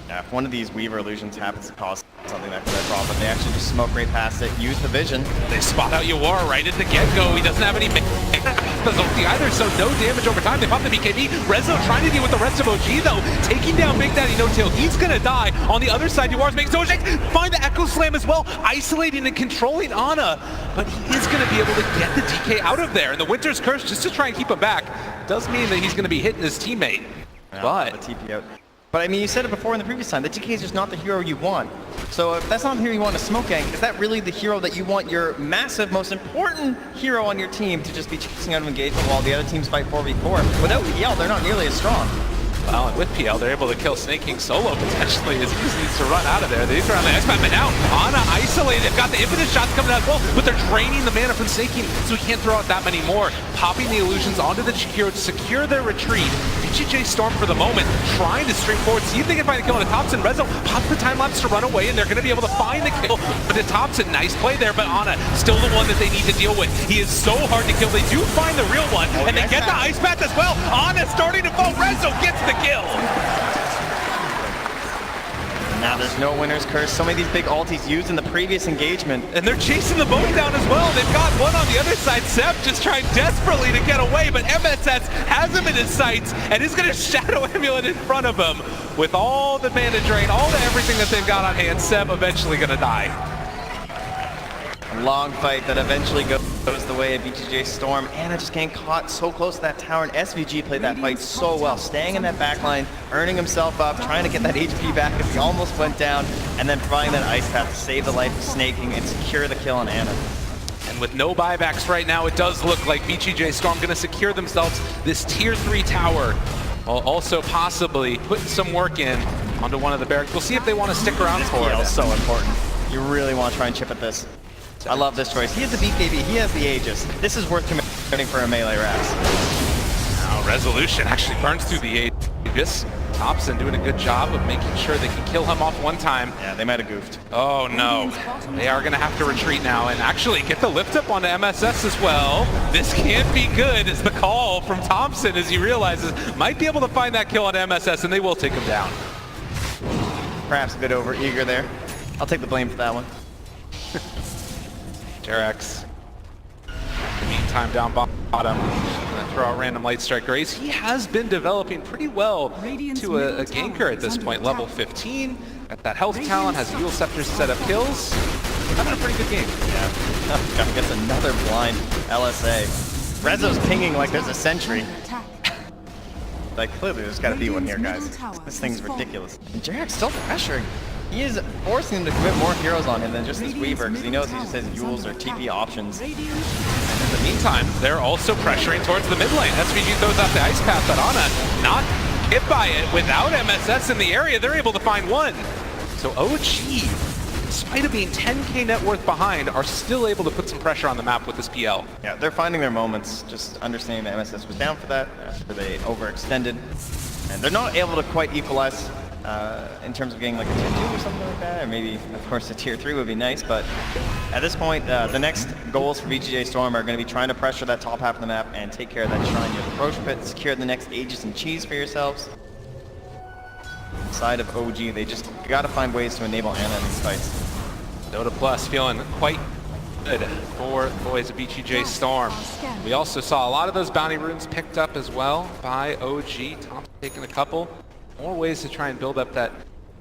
Yeah, if one of these Weaver illusions happens to cause something that could be a problem, they actually just smoke right past it, use the vision. They spot out UR right at the get-go. He doesn't have any ulti either, so no damage over time. They pop the BKB. Rezo trying to deal with the rest of OG though, taking down Big Daddy No-Tail. He's gonna die. On the other side, UR's making so much. Find the Echo Slam as well, isolating and controlling Ana, but he is gonna be able to get the DK out of there. And the Winter's Curse, just to try and keep him back, does mean that he's gonna be hitting his teammate. Yeah, but the TP out. But I mean, you said it before in the previous time, the DK is just not the hero you want. So if that's not the hero you want to smoke gank, is that really the hero that you want your massive, most important hero on your team to just be chasing out of engagement while the other teams fight 4v4? Without PL, they're not nearly as strong. Well, and with PL, they're able to kill Snaking solo potentially as he just needs to run out of there. They need to run the X-Bat, but now Ana isolated. Got the infinite shots coming out as well, but they're draining the mana from Snaking, so he can't throw out that many more. Popping the illusions onto the hero to secure their retreat. VGJ Storm for the moment, trying to string forward, see if they can find a kill on the Thompson. Rezo pops the time lapse to run away, and they're going to be able to find the kill. But the Thompson, nice play there, but Ana still the one that they need to deal with. He is so hard to kill. They do find the real one, and they get the Ice Path as well. Ana starting to fall. Rezo gets the kill. Now there's no Winter's Curse. So many of these big ultis used in the previous engagement. And they're chasing the boat down as well. They've got one on the other side. Seb just trying desperately to get away, but MSS has him in his sights and is going to Shadow Amulet in front of him. With all the mana drain, all the everything that they've got on hand, Seb eventually going to die. A long fight that eventually goes the way of VGJ Storm. Ana just getting caught so close to that tower, and SVG played that fight so well, staying in that back line, earning himself up, trying to get that HP back as he almost went down, and then providing that Ice Path to save the life of Snaking and secure the kill on Ana. And with no buybacks right now, it does look like VGJ Storm going to secure themselves this tier 3 tower, while also possibly putting some work in onto one of the barracks. We'll see if they want to stick around for it. It's so important. You really want to try and chip at this. I love this choice. He has the BKB, he has the Aegis. This is worth committing for a melee Rax. Now Resolution actually burns through the Aegis. Thompson doing a good job of making sure they can kill him off one time. Yeah, they might have goofed. Oh no, they are going to have to retreat now and actually get the lift up onto MSS as well. This can't be good is the call from Thompson as he realizes might be able to find that kill on MSS, and they will take him down. Perhaps a bit over eager there. I'll take the blame for that one. Jarex, in the meantime, down bottom. Gonna throw out random light strike rays. He has been developing pretty well to a ganker at this point, level 15. Got that health talent, has Yule Scepter to set up kills. Having a pretty good game. Yeah. Oh, God, gets another blind LSA. Rezo's pinging like there's a sentry. Like, clearly there's got to be one here, guys. This thing's ridiculous. And Jarek's still pressuring. He is forcing them to commit more heroes on him than just this Weaver, because he knows he just has Yules or TP options. And in the meantime, they're also pressuring towards the mid lane. SVG throws out the Ice Path, but Ana not hit by it. Without MSS in the area, they're able to find one. So OG, despite it being 10k net worth behind, are still able to put some pressure on the map with this PL. Yeah, they're finding their moments, just understanding that MSS was down for that, after they overextended. And they're not able to quite equalize in terms of getting like a tier 2 or something like that, or maybe, of course, a tier 3 would be nice, but at this point, the next goals for VGJ Storm are going to be trying to pressure that top half of the map and take care of that shrine near the Roach Pit, secure the next Aegis and Cheese for yourselves. Side of OG, they just got to find ways to enable Ana in these fights. Dota Plus feeling quite good for the boys of VGJ Storm. We also saw a lot of those bounty runes picked up as well by OG. Thompson taking a couple more ways to try and build up that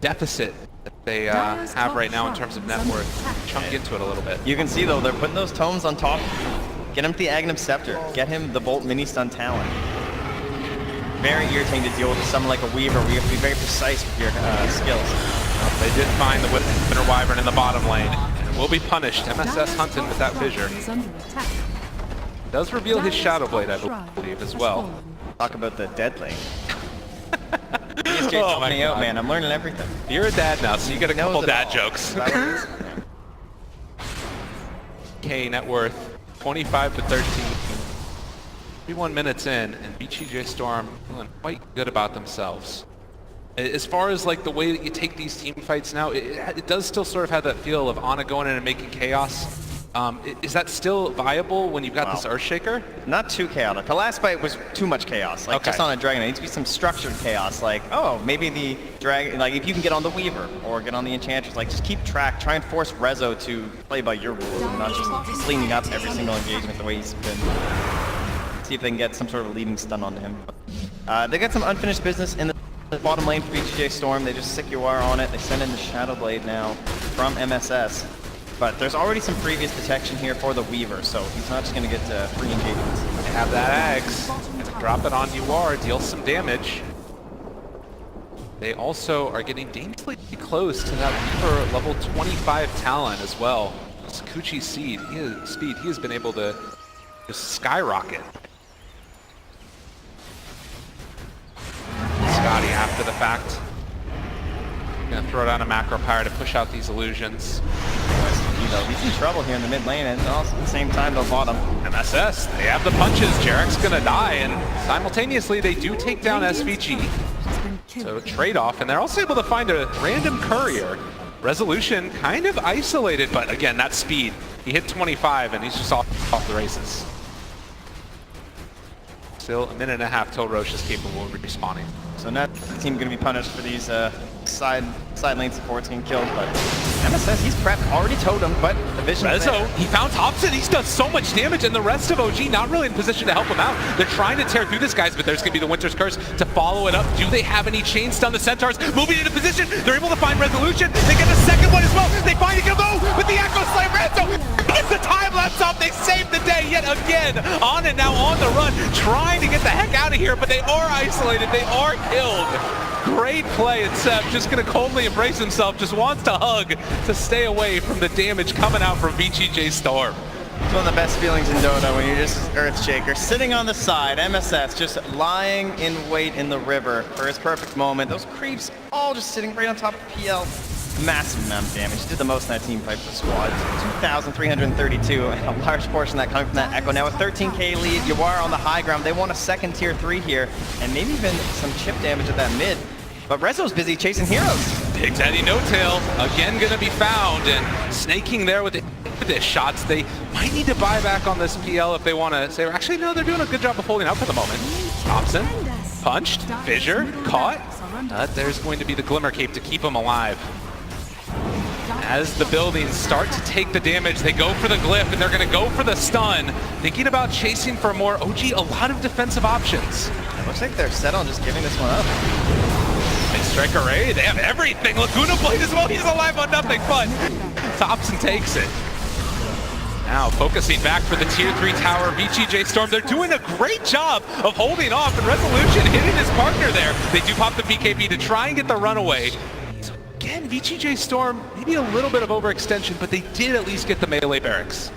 deficit that they have right now in terms of net worth. Chunk into it a little bit. You can see though, they're putting those tomes on top. Get him the Aghanim Scepter. Get him the Bolt Mini Stun talent. Very irritating to deal with someone like a Weaver where you have to be very precise with your skills. They did find the Winter Wyvern in the bottom lane and will be punished. MSS hunting with that fissure. Does reveal his Shadow Blade, I believe, as well. Talk about the dead lane. VGJ 20 out, man. I'm learning everything. You're a dad now, so you get a couple dad jokes. K net worth 25 to 13. 31 minutes in, and VGJ Storm feeling quite good about themselves. As far as like the way that you take these team fights now, it does still sort of have that feel of Ana going in and making chaos. Is that still viable when you've got this Earthshaker? Not too chaotic. The last fight was too much chaos. Like just on a dragon, it needs to be some structured chaos. Like, oh, maybe the dragon, like if you can get on the Weaver or get on the Enchantress, like just keep track. Try and force Rezo to play by your rules and not just cleaning up every single engagement the way he's been. See if they can get some sort of leading stun onto him. They got some unfinished business in the bottom lane for VGJ Storm. They just sick your on it. They send in the Shadow Blade now from MSS. But there's already some previous detection here for the Weaver, so he's not just going to get free engagements. They have that Axe. Gonna drop it on UR, deal some damage. They also are getting dangerously close to that Weaver level 25 talent as well. This Kuchi's speed, he has been able to just skyrocket. Scotty after the fact. Gonna throw down a macro power to push out these illusions. He's in trouble here in the mid lane, and also at the same time they'll bottom. MSS, they have the punches. Jarek's gonna die, and simultaneously they do take down SVG. So trade-off, and they're also able to find a random courier. Resolution kind of isolated, but again, that speed. He hit 25, and he's just off the races. Still a minute and a half till Roche is capable of respawning. So now the team going to be punished for these side lane supports getting killed, but MSS, he's prepped, already totem, but the vision Rezo, he found Thompson, he's done so much damage, and the rest of OG not really in position to help him out. They're trying to tear through this, guys, but there's going to be the Winter's Curse to follow it up. Do they have any chain stun? The Centaurs moving into position, they're able to find Resolution, they get the second one as well, they find Gabo with the Echo Slay. Rezo gets the time lapse off, they saved the day yet again. On and now on the run, trying to get the heck out of here, but they are isolated, they are killed. Great play, and Seb just going to coldly embrace himself, just wants to hug to stay away from the damage coming out from VGJ Storm. It's one of the best feelings in Dota when you're just Earthshaker sitting on the side, MSS just lying in wait in the river for his perfect moment. Those creeps all just sitting right on top of PL. Massive amount of damage. Did the most in that team fight for the squad. 2,332, and a large portion of that coming from that Echo. Now with 13k lead, you are on the high ground. They want a second tier 3 here, and maybe even some chip damage at that mid. But Rezo's busy chasing heroes. Big Daddy No Tail again gonna be found and snaking there with the shots. They might need to buy back on this PL if they want to say, actually no, they're doing a good job of holding out for the moment. Thompson, punched, fissure, caught. There's going to be the Glimmer Cape to keep him alive. As the buildings start to take the damage, they go for the glyph and they're going to go for the stun. Thinking about chasing for more. OG, a lot of defensive options. It looks like they're set on just giving this one up. They strike array, they have everything. Laguna Blade as well, he's alive on nothing, but Thompson takes it. Now focusing back for the tier 3 tower, VGJ Storm. They're doing a great job of holding off, and Resolution hitting his partner there. They do pop the BKB to try and get the runaway. So again, VGJ Storm, maybe a little bit of overextension, but they did at least get the melee barracks.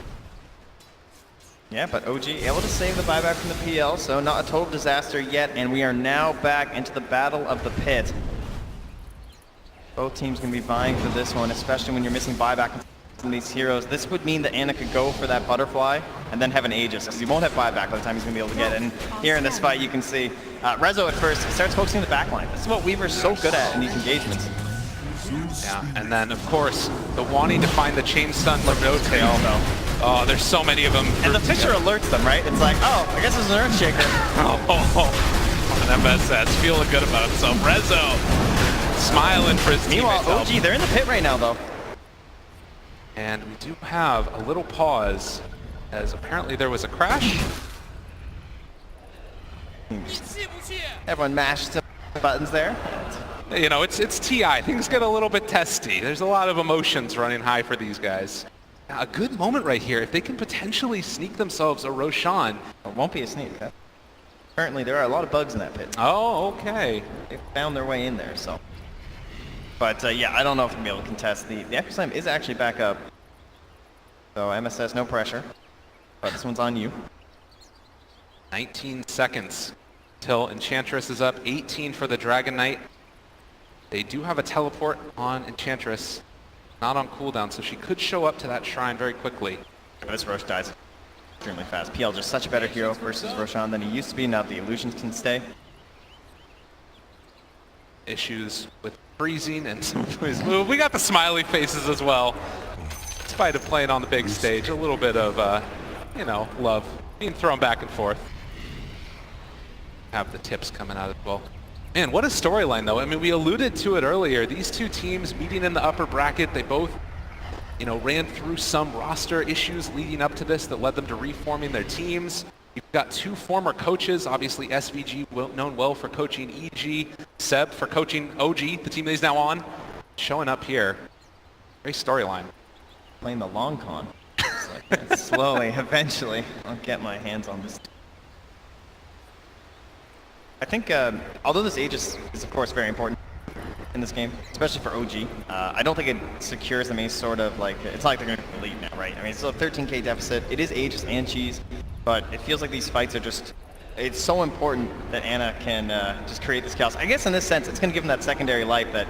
Yeah, but OG able to save the buyback from the PL, so not a total disaster yet, and we are now back into the battle of the pit. Both teams going to be vying for this one, especially when you're missing buyback from these heroes. This would mean that Ana could go for that butterfly and then have an Aegis, because he won't have buyback by the time he's going to be able to get it. And here in this fight, you can see Rezo at first starts focusing the backline. This is what Weaver's so good at in these engagements. Yeah, and then of course, the wanting to find the chain stun like No Tail. Oh, there's so many of them. And the picture alerts them, right? It's like, oh, I guess it's an Earthshaker. And MSS feeling good about himself. Rezo smiling for his Meanwhile, teammates. OG, they're in the pit right now, though. And we do have a little pause, as apparently there was a crash. Everyone mashed some buttons there. You know, it's TI. Things get a little bit testy. There's a lot of emotions running high for these guys. Now, a good moment right here. If they can potentially sneak themselves a Roshan. It won't be a sneak. Huh? Currently, there are a lot of bugs in that pit. Oh, okay. They found their way in there, so. But yeah, I don't know if we'll be able to contest. The Echo Slam is actually back up. So MSS, no pressure. But this one's on you. 19 seconds till Enchantress is up. 18 for the Dragon Knight. They do have a teleport on Enchantress. Not on cooldown, so she could show up to that shrine very quickly. This Rosh dies extremely fast. PL just such a better hero versus Roshan than he used to be. Now the illusions can stay. Issues with freezing and some of his move. We got the smiley faces as well. Despite of playing on the big stage, a little bit of, you know, love being thrown back and forth. Have the tips coming out as well. Man, what a storyline, though. I mean, we alluded to it earlier. These two teams meeting in the upper bracket, they both, you know, ran through some roster issues leading up to this that led them to reforming their teams. You've got two former coaches, obviously SVG, known well for coaching EG, Seb for coaching OG, the team that he's now on, showing up here. Great storyline. Playing the long con. Like, slowly, eventually, I'll get my hands on this. I think, although this Aegis is of course very important in this game, especially for OG, I don't think it secures them any sort of like, it's not like they're going to lead now, right? I mean, it's still a 13k deficit. It is Aegis and Cheese, but it feels like these fights are just, it's so important that Ana can just create this chaos. I guess in this sense, it's going to give them that secondary life that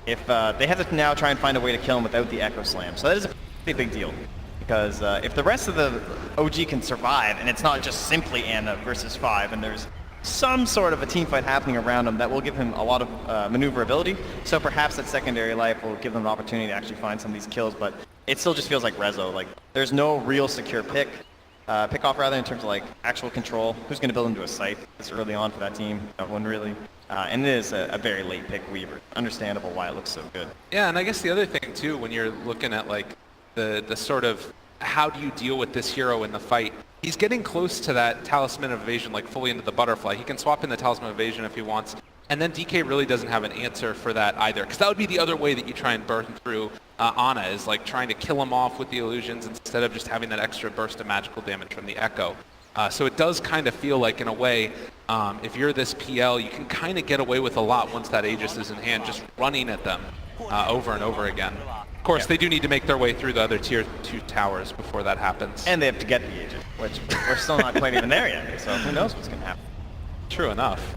if they have to now try and find a way to kill him without the Echo Slam. So that is a pretty big deal. Because if the rest of the OG can survive, and it's not just simply Ana versus 5, and there's some sort of a team fight happening around him, that will give him a lot of maneuverability. So perhaps that secondary life will give them an opportunity to actually find some of these kills, but it still just feels like Rezo. Like, there's no real secure pick-off rather, in terms of like actual control. Who's going to build into a site this early on for that team? No one really. And it is a very late pick Weaver. Understandable why it looks so good. Yeah, and I guess the other thing too, when you're looking at like the sort of how do you deal with this hero in the fight, he's getting close to that Talisman of Evasion, like fully into the butterfly. He can swap in the Talisman of Evasion if he wants. And then DK really doesn't have an answer for that either, because that would be the other way that you try and burn through Ana, is like trying to kill him off with the illusions instead of just having that extra burst of magical damage from the Echo. So it does kind of feel like, in a way, if you're this PL, you can kind of get away with a lot once that Aegis is in hand, just running at them over and over again. Of course, they do need to make their way through the other tier 2 towers before that happens. And they have to get the Aegis, which we're still not quite even there yet, so who knows what's going to happen. True enough.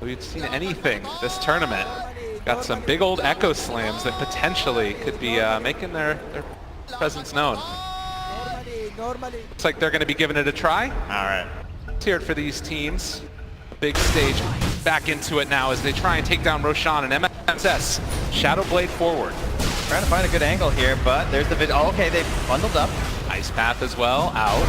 We've seen anything this tournament. Got some big old Echo Slams that potentially could be making their presence known. Looks like they're going to be giving it a try. All right. Let's hear it for these teams. Big stage. back into it now as they try and take down Roshan and MSS. Shadow Blade forward. Trying to find a good angle here, but there's the vid. Oh, okay, they bundled up. Ice Path as well, out.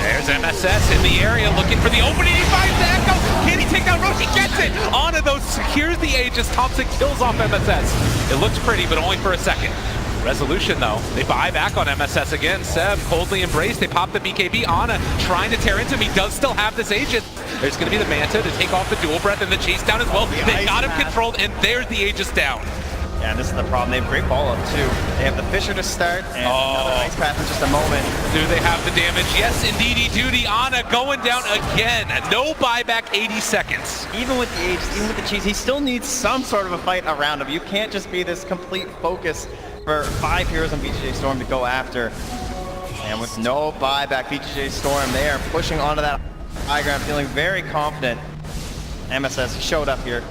There's MSS in the area looking for the opening. He finds the Echo. Can he take down Roche? He gets it. Ana though secures the Aegis. Thompson kills off MSS. It looks pretty, but only for a second. Resolution though, they buy back on MSS again. Seb coldly embraced. They pop the BKB. Ana trying to tear into him. He does still have this Aegis. There's going to be the Manta to take off the dual breath and the chase down as well. They got him controlled, and there's the Aegis down. Yeah, and this is the problem. They have great follow-up too. They have the Fisher to start, and another Ice Path in just a moment. Do they have the damage? Yes, indeedy duty. Ana going down again. No buyback, 80 seconds. Even with the Aegis, even with the cheese, he still needs some sort of a fight around him. You can't just be this complete focus for 5 heroes on VGJ Storm to go after. And with no buyback, VGJ Storm, they are pushing onto that high ground, feeling very confident. MSS showed up here.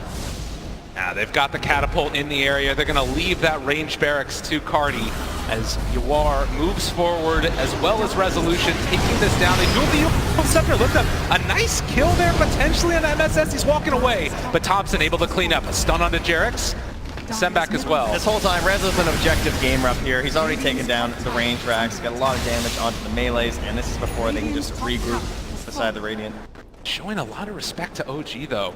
Now they've got the catapult in the area. They're going to leave that range barracks to Cardi as Yawar moves forward as well as Resolution, taking this down. They do have the Yawar Scepter. Look up, a nice kill there potentially on MSS. He's walking away, but Thompson able to clean up. A stun onto Jerix. Send back as well. This whole time, Rez was an objective gamer up here. He's already taken down the range racks, got a lot of damage onto the melees, and this is before they can just regroup beside the Radiant. Showing a lot of respect to OG though.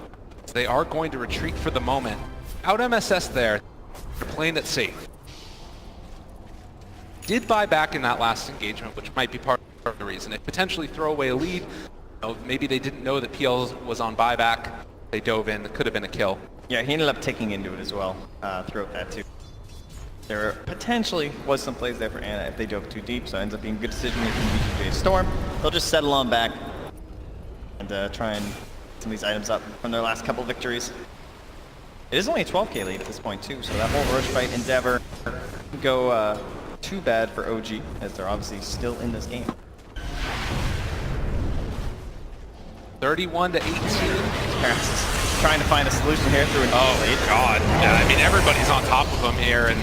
They are going to retreat for the moment. Out MSS there, they're playing it safe. Did buy back in that last engagement, which might be part of the reason. They potentially throw away a lead. You know, maybe they didn't know that PL was on buyback. They dove in, it could have been a kill. Yeah, he ended up ticking into it as well throughout that too. There potentially was some plays there for Ana if they dove too deep, so it ends up being a good decision making VGJ Storm. They'll just settle on back and try and some of these items up from their last couple victories. It is only a 12k lead at this point too, so that whole Roche fight endeavor go too bad for OG, as they're obviously still in this game. 31 to 18. Parents trying to find a solution here through an Oh god, yeah, I mean everybody's on top of them here, and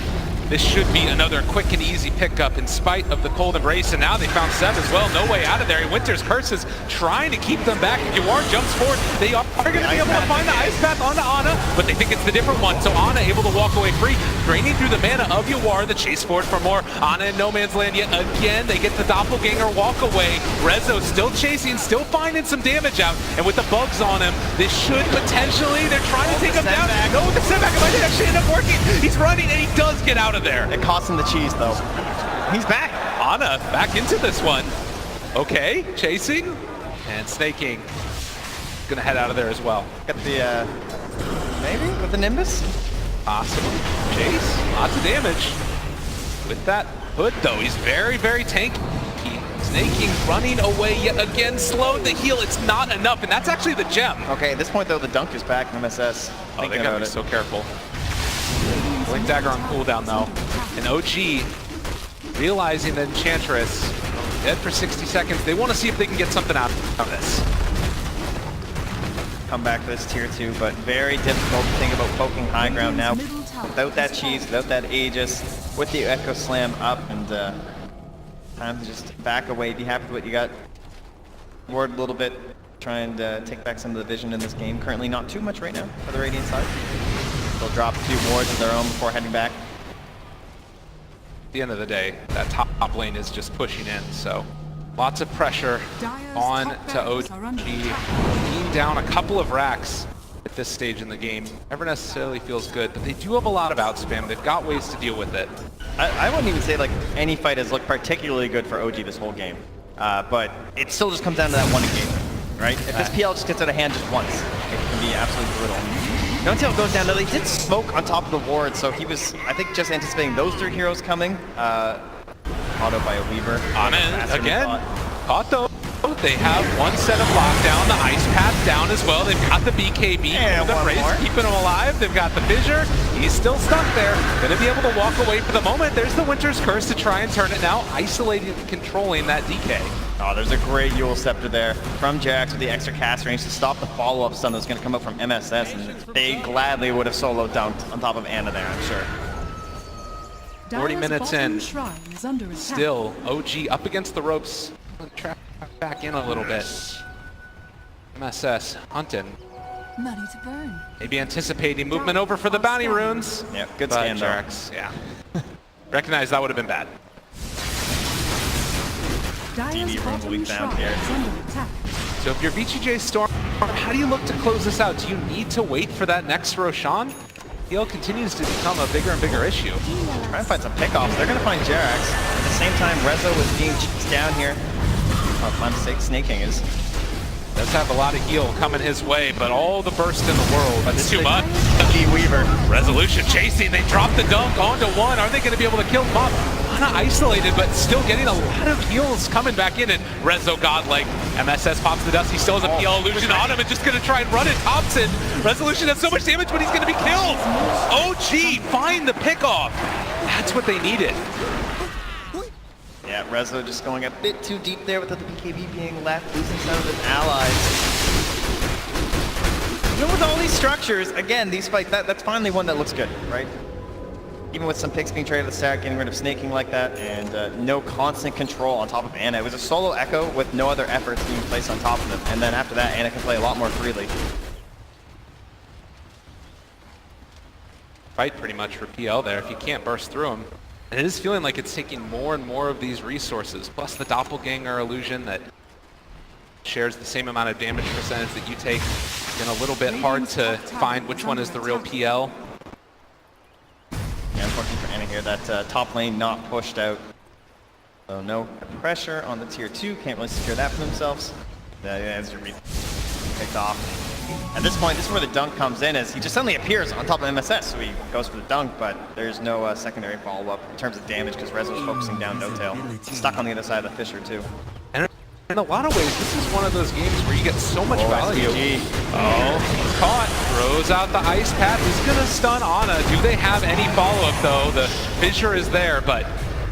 this should be another quick and easy pickup in spite of the cold embrace, and now they found Seb as well. No way out of there. Winter's Curses trying to keep them back. Yawar jumps forward. They are going to be able to find the Ice Path onto Ana, but they think it's the different one, so Ana able to walk away free. Draining through the mana of Yawar, the chase forward for more. Ana in no man's land yet again. They get the Doppelganger walk away. Rezo still chasing, still finding some damage out, and with the bugs on him, this should potentially, they're trying to take him down. No, with the setback, it might actually end up working. He's running, and he does get out of there. It cost him the cheese though. He's back. Ana back into this one. Okay, chasing and snaking. Gonna head out of there as well. Got the maybe with the Nimbus. Possibly. Chase, lots of damage. With that hood though, he's very, very tanky. Snaking, running away yet again, slowed the heal. It's not enough, and that's actually the gem. Okay, at this point though, the dunk is back in MSS. Oh, they gotta be so careful. Blink Dagger on cooldown though. And OG realizing that Enchantress dead for 60 seconds. They want to see if they can get something out of this. Come back to this tier 2, but very difficult to think about poking high ground now. Without that cheese, without that Aegis, with the Echo Slam up, and time to just back away, be happy with what you got. Ward a little bit, try and take back some of the vision in this game. Currently not too much right now for the Radiant side. They'll drop a few wards of their own before heading back. At the end of the day, that top lane is just pushing in, so lots of pressure on to OG. Being down a couple of racks at this stage in the game never necessarily feels good, but they do have a lot of outspam. They've got ways to deal with it. I wouldn't even say like any fight has looked particularly good for OG this whole game, but it still just comes down to that one engagement, right? If this PL just gets out of hand just once, it can be absolutely brutal. No until it goes down. Though, they did smoke on top of the ward, so he was, I think, just anticipating those 3 heroes coming. Auto by a Weaver. Ana again. Caught though. They have one set of lockdown, the Ice Path down as well. They've got the BKB, and the race, keeping him alive. They've got the Fissure. He's still stuck there. Gonna be able to walk away for the moment. There's the Winter's Curse to try and turn it now, isolating and controlling that DK. Oh, there's a great Yule Scepter there from Jax with the extra cast range to stop the follow-up stun that was going to come up from MSS, and they gladly would have solo dunked on top of Ana there, I'm sure. 40 minutes in, under still OG up against the ropes. Trap back in a little bit. MSS hunting. Money to burn. Maybe anticipating movement over for the bounty runes. Yeah, good But scan though. Jerax, yeah. Recognize that would have been bad. Dire's DD room bottom we found shrine here. is under attack. So if you're VGJ Storm, how do you look to close this out? Do you need to wait for that next Roshan? PL continues to become a bigger and bigger issue. Trying to find some pickoffs. They're going to find Jerax. At the same time, Rezo is being chased down here. Oh, if my mistake, Snaking is. Does have a lot of heal coming his way, but all the burst in the world. That's too much. G Weaver. Resolution chasing. They drop the dunk onto one. Are they going to be able to kill him up? Kind of isolated, but still getting a lot of heals coming back in. And Rezo godlike. MSS pops the dust. He still has a PL illusion on him and just going to try and run it. Thompson. Resolution has so much damage, but he's going to be killed. OG, find the pickoff. That's what they needed. Yeah, Rezo just going a bit too deep there with the BKB being left, losing some of his allies. Even with all these structures, again, these fights, that's finally one that looks good, right? Even with some picks being traded at the start, getting rid of snaking like that, and no constant control on top of Ana. It was a solo Echo with no other efforts being placed on top of him, and then after that, Ana can play a lot more freely. Fight pretty much for PL there if you can't burst through him. And it is feeling like it's taking more and more of these resources, plus the doppelganger illusion that shares the same amount of damage percentage that you take. Been a little bit hard to find which one is the real PL. Yeah, unfortunately for Ana here, that top lane not pushed out. So no pressure on the tier 2, can't really secure that for themselves. As you picked off. At this point, this is where the dunk comes in, as he just suddenly appears on top of MSS, so he goes for the dunk, but there's no secondary follow-up in terms of damage because Rezo's focusing down No Tail. Stuck on the other side of the Fissure too. And in a lot of ways, this is one of those games where you get so much value. Oh, he's caught. Throws out the ice path. He's going to stun Ana. Do they have any follow-up, though? The Fissure is there, but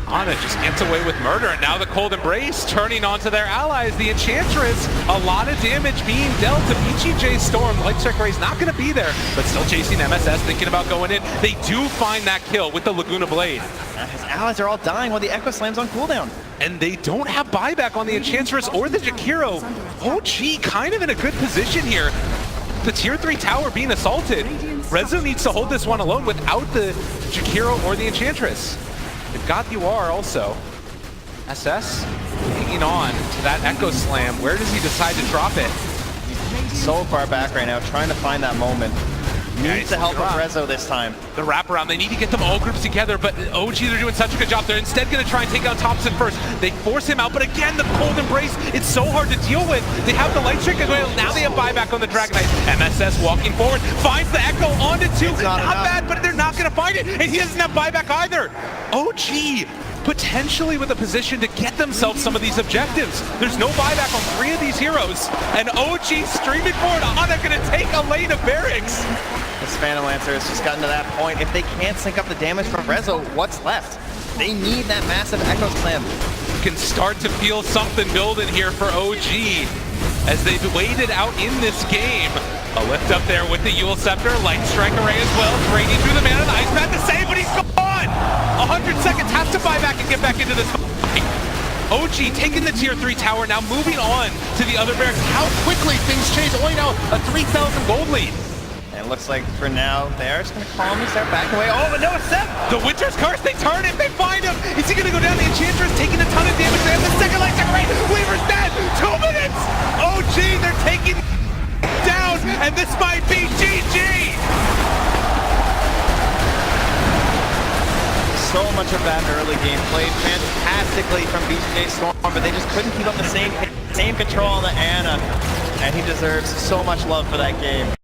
Ana just gets away with murder, and now the Cold Embrace turning onto their allies. The Enchantress, a lot of damage being dealt to VGJ Storm. Light Strike Ray's not going to be there, but still chasing MSS, thinking about going in. They do find that kill with the Laguna Blade. His allies are all dying while the Echo Slam's on cooldown. And they don't have buyback on the Enchantress or the Jakiro. OG kind of in a good position here. The tier 3 tower being assaulted. Rezo needs to hold this one alone without the Jakiro or the Enchantress. They've got the UR also. SS hanging on to that Echo Slam. Where does he decide to drop it? He's so far back right now, trying to find that moment. Needs the help of Rezo this time. The wraparound, they need to get them all grouped together, but OG, they're doing such a good job. They're instead going to try and take out Thompson first. They force him out, but again, the Cold Embrace, it's so hard to deal with. They have the Light Strike as well. Now they have buyback on the Dragon Knight. MSS walking forward, finds the Echo onto 2. Not bad, but they're not going to find it, and he doesn't have buyback either. OG potentially with a position to get themselves some of these objectives. There's no buyback on 3 of these heroes, and OG streaming forward. Ana going to take a lane of barracks. The Spano Lancer has just gotten to that point. If they can't sync up the damage from Rezo, what's left? They need that massive Echo Slam. You can start to feel something building here for OG as they've waited out in this game. A lift up there with the Yule Scepter, Light Strike Array as well, draining through the mana of the Ice Path to save, but he's gone! 100 seconds, has to buy back and get back into this fight. OG taking the tier 3 tower, now moving on to the other barracks. How quickly things change. Only now a 3,000 gold lead. And it looks like for now, they are just going to calmly start backing away. Oh, but no, it's them! The Winter's Curse, they turn it, they find him! Is he going to go down? The Enchantress taking a ton of damage. They have the second Light Strike Array. Weaver's dead! 2 minutes! OG, they're taking down, and this might be GG! So much of that early game played fantastically from VGJ Storm, but they just couldn't keep up the same control on the Ana, and he deserves so much love for that game.